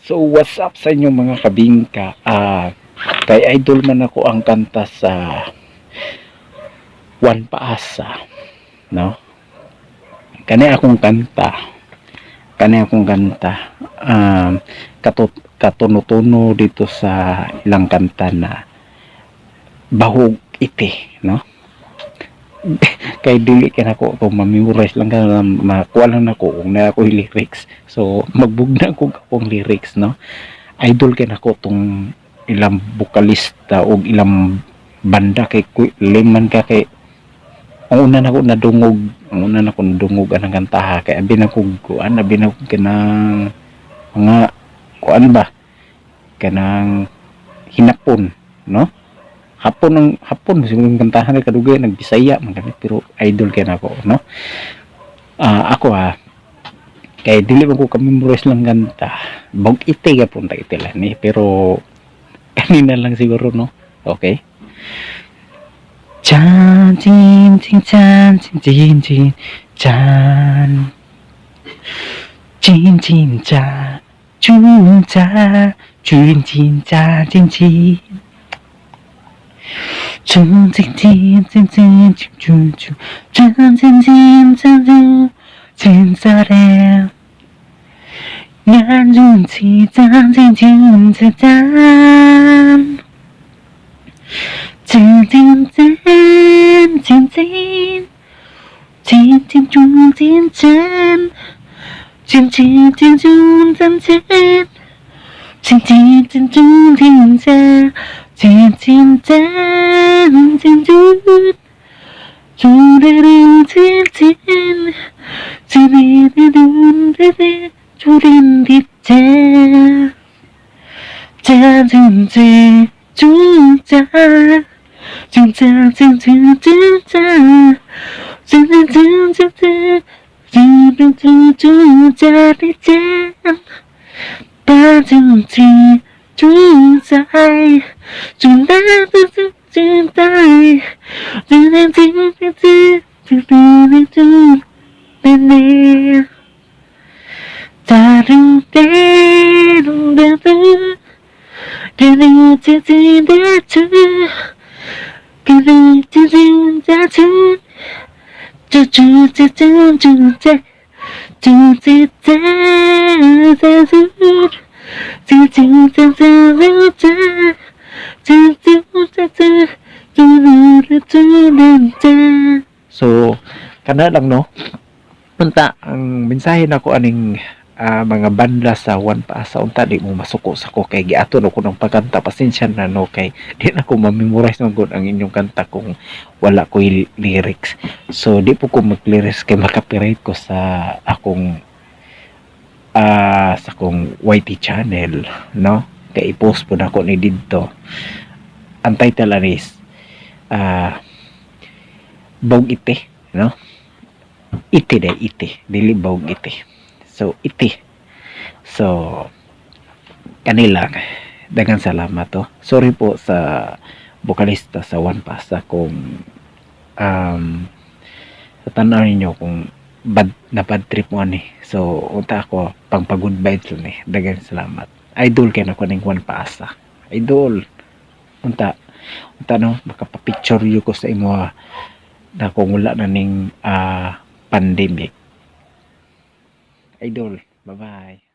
So what's up sa inyo mga kabingka? Kay idol man ako ang kanta sa Juan Paasa, no? Kani akong kanta. Katuno-tuno dito sa ilang kanta na bahog iti, no? Kay dili ka nako to memorize lang ka na makuha lang nako kung na ako lyrics. So magbugna ko akong lyrics, no? Idol kay nako tong ilang bokalista o ilang banda kay liman ka kay ang una nako nadungog anang kantaha kay abi na ko kanang mga kuan ba kanang hinapon, no? Hapon siguro kantahan kay kadugay nagbisaya man kami pero idol kay nako, no? Ako kay dili man ko ka-memorize lang kanta. Bog ite ka punta ite lang ni pero kanina lang siguro, no? Okay. Chan chin chin chan chin chin chin chan chin chin cha chun cha chin chin cha chin chin chun chin chin chin chin chun chun chan chin chin chan chin chin sa re ngan chun chi chan chin chin cha chan chin chin chin chin chin chin chin chun chin chin chin chin chin chun chin chin chin chin chin chun chin chin chin chin chin chin chun chun chin chin chin chin dun chin chun dit chin chin chin chin chun cha chun cha chun chun chun cha chun chun chun chun chun chun chun chun cha dit chin ba chun chi chun sai chun da chun chun tai chun chun chun chun chun chun chun chun ta ru te ru da tu cái gì chứ gì để chứ cái gì chứ gì ra chứ chứ chứ chứ chứ chứ chứ chứ chứ chứ chứ chứ chứ chứ chứ chứ so kana lang, no? Punta ang mensahe nako aning mga banda sa Juan Paasa unta di mo masuko sa ko kay giaton ako ng pagkanta, pasensya na, no? Kay di na ko ma-memorize ng good ang inyong kanta kung wala ko lyrics. So di po ko mag-lyrics kay makapiright ko sa akong YT channel, no? Kay i-post po na ko ni didto. Ang title is Bog Ite, no? Ite dili bog ite. So iti. So kanila daghang salamat to. Sorry po sa bokalista sa Juan Paasa kung sa tanaw ninyo kung bad trip mo ani. So unta ako pang good vibes ni. Daghang salamat. Idol kay nako ning Juan Paasa. Idol. Unta no makapapicture yu ko sa imo na kung wala na ning pandemic. Idol, bye-bye.